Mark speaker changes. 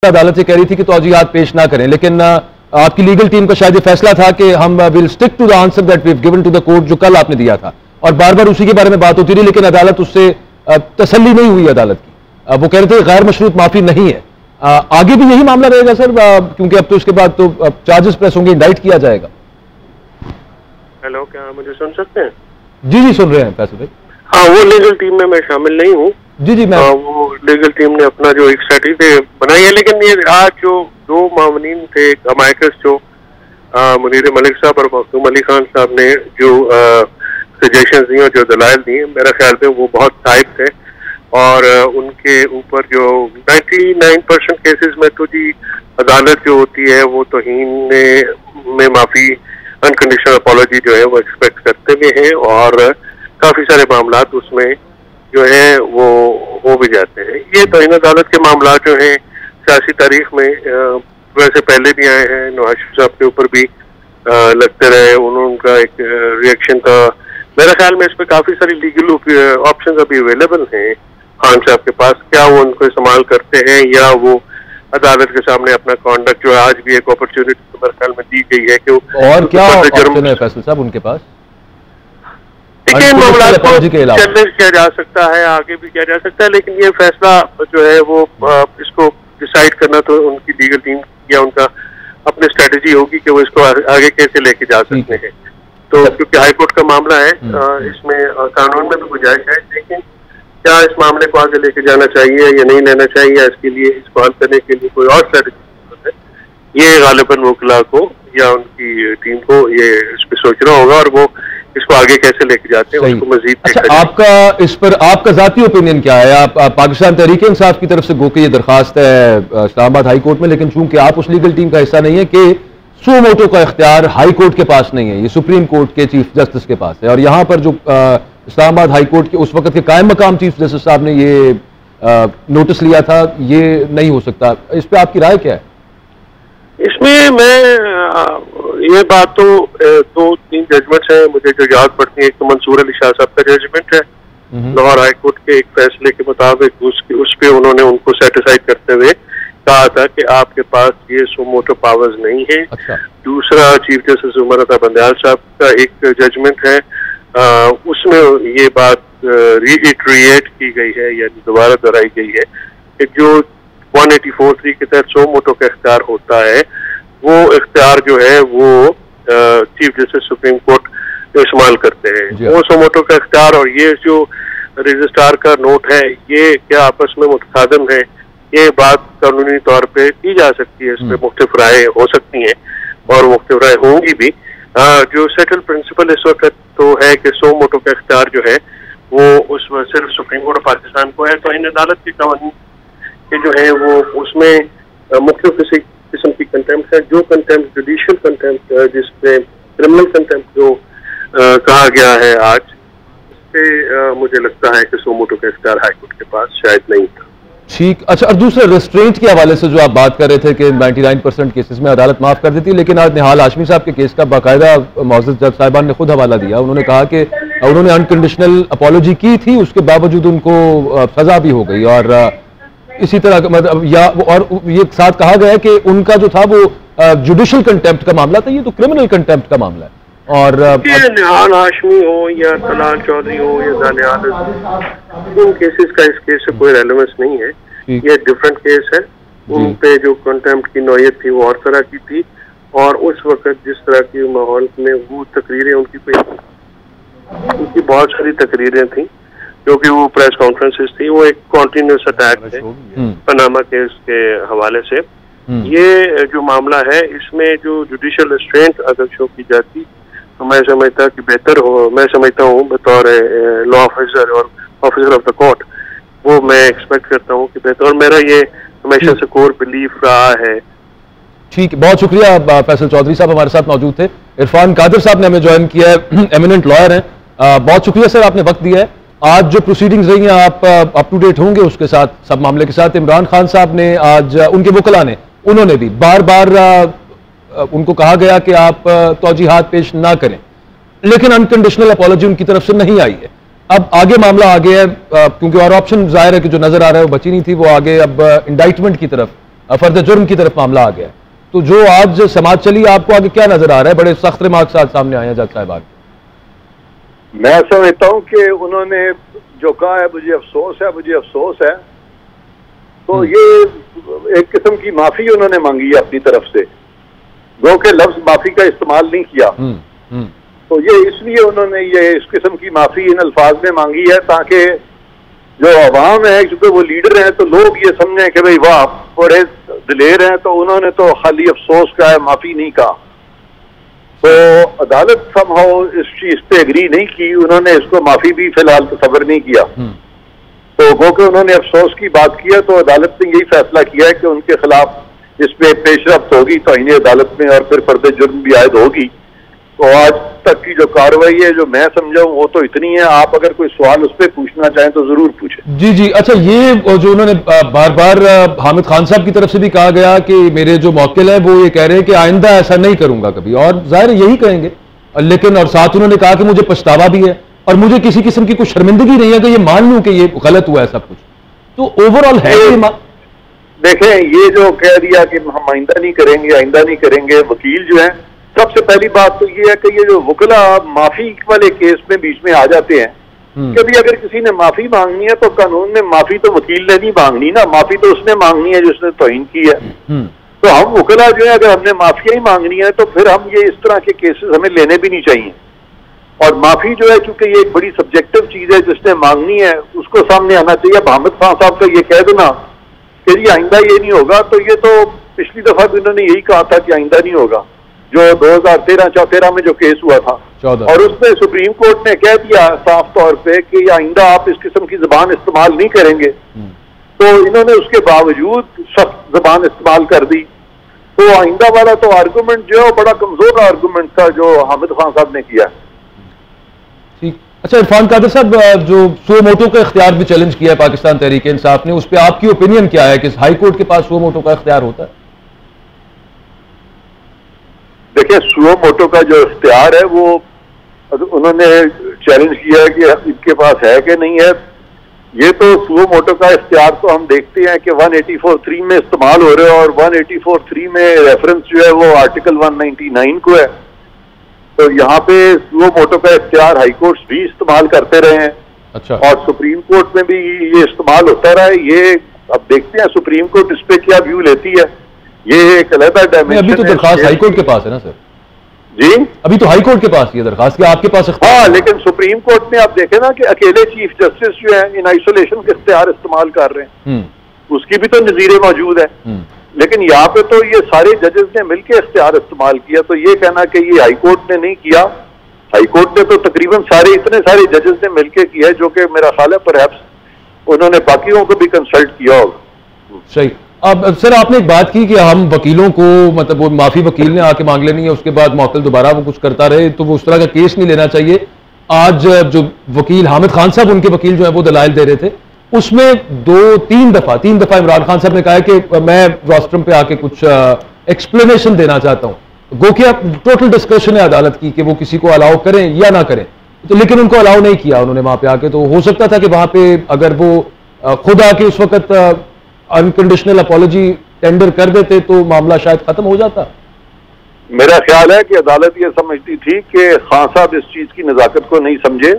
Speaker 1: अदालत से कह रही थी कि तौजीहात पेश ना करें, लेकिन आपकी लीगल टीम का शायद ये फैसला था कि हम will stick to the answer that we have given to the court, जो कल आपने दिया था, और बार बार उसी के बारे में बात होती रही, लेकिन अदालत उससे तसल्ली नहीं हुई अदालत की। वो कह रहे थे गैर मशरूत माफी नहीं है। आगे भी यही मामला रहेगा सर, क्योंकि अब तो इसके बाद तो चार्जेस प्रेस होंगे, इंडाइट किया जाएगा।
Speaker 2: हेलो, क्या आप मुझे सुन सकते हैं?
Speaker 1: जी जी सुन रहे हैं फैसल भाई।
Speaker 2: हाँ, वो लीगल टीम में मैं शामिल नहीं हूँ।
Speaker 1: जी जी मैं
Speaker 2: वो लीगल टीम ने अपना जो एक स्ट्रेटजी बनाई है, लेकिन ये आज जो दो मामलीन थे अमायकस, जो मुनीर मलिक साहब और मखदूम अली खान साहब ने जो सजेशन दी और जो दलाइल दिए, मेरा ख्याल में वो बहुत साइब थे, और उनके ऊपर जो 99% केसेस में तो जी अदालत जो होती है वो तौहीन में माफी, अनकंडीशनल अपॉलॉजी जो है वो एक्सपेक्ट करते भी हैं, और काफी सारे मामला उसमें जो है वो हो भी जाते हैं। ये तौहीन अदालत के मामला जो हैं सियासी तारीख में वैसे पहले भी आए हैं, नवाज शरीफ साहब के ऊपर भी लगते रहे, उनका एक रिएक्शन था। मेरा ख्याल में इस पर काफी सारी लीगल ऑप्शन अभी अवेलेबल हैं खान साहब के पास। क्या वो उनको इस्तेमाल करते हैं, या वो अदालत के सामने अपना कॉन्डक्ट जो आज भी एक अपॉर्चुनिटी मेरे ख्याल में दी गई है कि
Speaker 1: और क्या ऑप्शन है फैसल साहब उनके पास?
Speaker 2: देखिए, मामला को चैलेंज किया जा सकता है, आगे भी किया जा सकता है, लेकिन ये फैसला जो है वो इसको डिसाइड करना तो उनकी लीगल टीम या उनका अपनी स्ट्रेटेजी होगी कि वो इसको आगे कैसे लेके जा सकते हैं। तो क्योंकि हाईकोर्ट का मामला है, इसमें कानून में भी गुंजाइश है, लेकिन क्या इस मामले को आगे लेके जाना चाहिए या नहीं लेना चाहिए, इसके लिए इसको हल करने के लिए कोई और स्ट्रेटेजी है, ये गालिबन वकीला को या उनकी टीम को ये इस पर सोचना होगा, और वो इसको आगे कैसे लेके जाते हैं उसको मजीद।
Speaker 1: अच्छा, आपका इस पर आपका जाती ओपिनियन क्या है? आप पाकिस्तान तहरीक इंसाफ की तरफ से गो के ये दरखास्त है इस्लामाबाद हाई कोर्ट में, लेकिन चूंकि आप उस लीगल टीम का हिस्सा नहीं है कि सो मोटो का इख्तियार हाई कोर्ट के पास नहीं है, ये सुप्रीम कोर्ट के चीफ जस्टिस के पास है, और यहाँ पर जो इस्लामाबाद हाई कोर्ट के उस वक्त के कायम मकाम चीफ जस्टिस साहब ने ये नोटिस लिया था, ये नहीं हो सकता। इस पर आपकी राय क्या है? इसमें
Speaker 2: मैं ये बात तो दो तीन जजमेंट्स हैं मुझे जो याद पड़ती है। एक तो मंसूर अली शाह साहब का जजमेंट है लाहौर हाई कोर्ट के एक फैसले के मुताबिक, उस पे उन्होंने उनको सेटिस्फाइड करते हुए कहा था कि आपके पास ये सो मोटो पावर्स नहीं है।
Speaker 1: अच्छा।
Speaker 2: दूसरा चीफ जस्टिस उमर अता बंदयाल साहब का एक जजमेंट है, उसमें ये बात रीइटरेट की गई है या दोबारा दोहराई गई है कि जो 184(3) के तहत सो मोटो का इख्तियार होता है, वो इख्तियार जो है वो चीफ जस्टिस सुप्रीम कोर्ट इस्तेमाल करते हैं। वो सो मोटो का इख्तियार और ये जो रजिस्ट्रार का नोट है, ये क्या आपस में मुतखादम है, ये बात कानूनी तौर पे की जा सकती है। इसमें मुख्तलिफ राय हो सकती हैं और मुख्तलिफ राय होंगी भी। जो सेटल प्रिंसिपल इस वक्त तो है कि सो मोटो का इख्तियार जो है वो उस सिर्फ सुप्रीम कोर्ट ऑफ पाकिस्तान को है। तो इन अदालत की कवानीन के जो है वो उसमें मुख्तलिफ किस्म की कंटेम्प्ट है। जो कंटेम्प्ट जुडिशियल कंटेम्प्ट, जिसमें क्रिमिनल कंटेम्प्ट जो कहा गया है आज, उससे मुझे लगता है कि सो मोटो का इख्तियार हाईकोर्ट के पास शायद नहीं था।
Speaker 1: ठीक। अच्छा, और दूसरे रेस्ट्रेंट के हवाले से जो आप बात कर रहे थे कि 99% केसेस में अदालत माफ कर देती है, लेकिन आज निहाल हाशमी साहब के केस का बाकायदा मौजूद जज साहिबान ने खुद हवाला दिया। उन्होंने कहा कि उन्होंने अनकंडीशनल अपॉलॉजी की थी, उसके बावजूद उनको सजा भी हो गई, और इसी तरह मतलब और ये साथ कहा गया कि उनका जो था वो जुडिशियल कंटेम्प्ट का मामला था, ये तो क्रिमिनल कंटेम्प्ट का मामला है। और
Speaker 2: निहाल हाशमी हो या तलाल चौधरी हो या दानियाल, उन केसेस का इस केस से कोई रेलेवेंस नहीं है। ये डिफरेंट केस है। उन पे जो कंटेम्प्ट की नौयत थी वो और तरह की थी, और उस वक्त जिस तरह की माहौल में वो तकरीरें उनकी बहुत सारी तकरीरें थी, जो कि वो प्रेस कॉन्फ्रेंसेस थी, वो एक कॉन्टिन्यूस अटैक थे पनामा केस के हवाले से। ये जो मामला है, इसमें जो जुडिशियल रेस्ट्रेंट अगर शो की जाती तो मैं समझता कि बेहतर हो। मैं समझता हूँ बतौर लॉ ऑफिसर और ऑफिसर ऑफ द कोर्ट, वो मैं एक्सपेक्ट करता हूँ कि बेहतर, और मेरा ये हमेशा से कोर बिलीफ रहा है।
Speaker 1: ठीक, बहुत शुक्रिया। फैसल चौधरी साहब हमारे साथ मौजूद थे। इरफान कादिर साहब ने हमें ज्वाइन किया है, एमिनेंट लॉयर हैं। बहुत शुक्रिया सर, आपने वक्त दिया है। आज जो प्रोसीडिंग्स रही हैं आप अप टू डेट होंगे उसके साथ, सब मामले के साथ। इमरान खान साहब ने आज, उनके वकला ने, उन्होंने भी बार बार उनको कहा गया कि आप तौजीहात पेश ना करें, लेकिन अनकंडीशनल अपॉलॉजी उनकी तरफ से नहीं आई है। अब आगे मामला आ गया है, क्योंकि और ऑप्शन जाहिर है कि जो नजर आ रहा है वो बची नहीं थी, वो आगे अब इंडाइटमेंट की तरफ फर्द जुर्म की तरफ मामला आ गया है। तो जो आज समाज चली, आपको आगे क्या नजर आ रहा है? बड़े सख्त रिमार्क्स आज सामने आए हैं जज साहब आगे।
Speaker 3: मैं समझता हूं कि उन्होंने जो कहा है मुझे अफसोस है। तो ये एक किस्म की माफी उन्होंने मांगी है अपनी तरफ से, गो के लफ्ज माफी का इस्तेमाल नहीं किया। तो ये इसलिए उन्होंने ये इस किस्म की माफी इन अल्फाज में मांगी है ताकि जो अवाम है, क्योंकि वो लीडर हैं, तो लोग ये समझें कि भाई वाह बड़े दिलेर हैं। तो उन्होंने तो खाली अफसोस का है, माफी नहीं कहा। तो अदालत समहाउ इस चीज पे एग्री नहीं की, उन्होंने इसको माफी भी फिलहाल तस्वर नहीं किया। तो गो के उन्होंने अफसोस की बात किया, तो अदालत ने यही फैसला किया है कि उनके खिलाफ इस पे पेशरफ्त होगी तौहीन अदालत में, और फिर फर्द जुर्म भी आयद होगी। तो आज तक की जो कार्रवाई है, जो मैं समझा हूं, वो तो इतनी है। आप अगर कोई सवाल उस पर पूछना चाहें तो जरूर पूछें।
Speaker 1: जी जी, अच्छा, ये जो उन्होंने बार बार हामिद खान साहब की तरफ से भी कहा गया कि मेरे जो मौकिल है वो ये कह रहे हैं कि आइंदा ऐसा नहीं करूंगा कभी, और जाहिर यही कहेंगे, लेकिन और साथ उन्होंने कहा कि मुझे पछतावा भी है और मुझे किसी किस्म की कुछ शर्मिंदगी नहीं है कि ये मान लूं कि ये गलत हुआ है सब कुछ। तो ओवरऑल है
Speaker 3: देखें, ये जो कह दिया कि हम आइंदा नहीं करेंगे, वकील जो है, सबसे पहली बात तो ये है कि ये जो वकला माफी वाले केस में बीच में आ जाते हैं, कभी अगर किसी ने माफी मांगनी है तो कानून में माफी तो वकील ने नहीं मांगनी ना, माफी तो उसने मांगनी है जिसने तौहीन की है। तो हम वकला जो है, अगर हमने माफिया ही मांगनी है तो फिर हम ये इस तरह के केसेस हमें लेने भी नहीं चाहिए। और माफी जो है, क्योंकि ये एक बड़ी सब्जेक्टिव चीज है, जिसने मांगनी है उसको सामने आना चाहिए। अब हामिद खान साहब का ये कह देना कि जी आइंदा ये नहीं होगा, तो ये तो पिछली दफा भी उन्होंने यही कहा था कि आइंदा नहीं होगा, जो 2013 में जो केस हुआ था, और उसमें सुप्रीम कोर्ट ने कह दिया साफ तौर पे कि आइंदा आप इस किस्म की जबान इस्तेमाल नहीं करेंगे। तो इन्होंने उसके बावजूद सख्त जबान इस्तेमाल कर दी। तो आइंदा वाला तो आर्गूमेंट जो है बड़ा कमजोर आर्गूमेंट था जो हामिद खान साहब ने किया।
Speaker 1: ठीक, अच्छा, इरफान कादिर साहब, जो सो मोटो का इख्तियार भी चैलेंज किया है पाकिस्तान तहरीक इंसाफ ने, उस पर आपकी ओपिनियन क्या है कि हाई कोर्ट के पास सो मोटो का इख्तियार होता है?
Speaker 3: देखिए, सुओ मोटो का जो इख्तियार है वो उन्होंने चैलेंज किया है कि इनके पास है कि नहीं है। ये तो सुओ मोटो का इख्तियार तो हम देखते हैं कि 184(3) में इस्तेमाल हो रहे हैं, और 184(3) में रेफरेंस जो है वो आर्टिकल 199 को है। तो यहाँ पे सुओ मोटो का इख्तियार हाई कोर्ट्स भी इस्तेमाल करते रहे हैं।
Speaker 1: अच्छा।
Speaker 3: और सुप्रीम कोर्ट में भी ये इस्तेमाल होता रहा है। ये अब देखते हैं सुप्रीम कोर्ट इस पे क्या व्यू लेती है। ये एक अलग डायमेंशन।
Speaker 1: अभी तो दरखास्त हाई कोर्ट के पास है ना सर?
Speaker 3: जी,
Speaker 1: अभी तो हाई कोर्ट के पास ये दरखास्त, आपके पास?
Speaker 3: हाँ, लेकिन सुप्रीम कोर्ट में आप देखें ना कि अकेले चीफ जस्टिस जो है इन आइसोलेशन के इख्तियार इस्तेमाल कर रहे हैं, उसकी भी तो नजीरें मौजूद है। लेकिन यहाँ पे तो ये सारे जजेस ने मिलकर इख्तियार इस्तेमाल किया। तो ये कहना कि ये हाई कोर्ट ने नहीं किया, हाई कोर्ट ने तो तकरीबन इतने सारे जजेस ने मिलकर किया है, जो कि मेरा ख्याल है परहैप्स उन्होंने बाकियों को भी कंसल्ट किया होगा।
Speaker 1: सही। अब सर, आपने एक बात की कि हम वकीलों को, मतलब वो माफी वकील ने आके मांग लेनी है, उसके बाद मौकिल दोबारा वो कुछ करता रहे, तो वो उस तरह का केस नहीं लेना चाहिए। आज जो वकील हामिद खान साहब, उनके वकील जो है वो दलाइल दे रहे थे, उसमें तीन दफा इमरान खान साहब ने कहा है कि मैं रोस्ट्रम पे आके कुछ एक्सप्लेनेशन देना चाहता हूं। गो कि अब टोटल डिस्कशन है अदालत की कि वो किसी को अलाउ करें या ना करें, तो लेकिन उनको अलाउ नहीं किया उन्होंने वहां पे आके। तो हो सकता था कि वहां पे अगर वो खुद आके उस वक्त अनकंडीशनल अपॉलॉजी टेंडर कर देते तो मामला शायद खत्म हो जाता।
Speaker 3: मेरा ख्याल है कि अदालत ये समझती थी कि खान साहब इस चीज की नजाकत को नहीं समझे,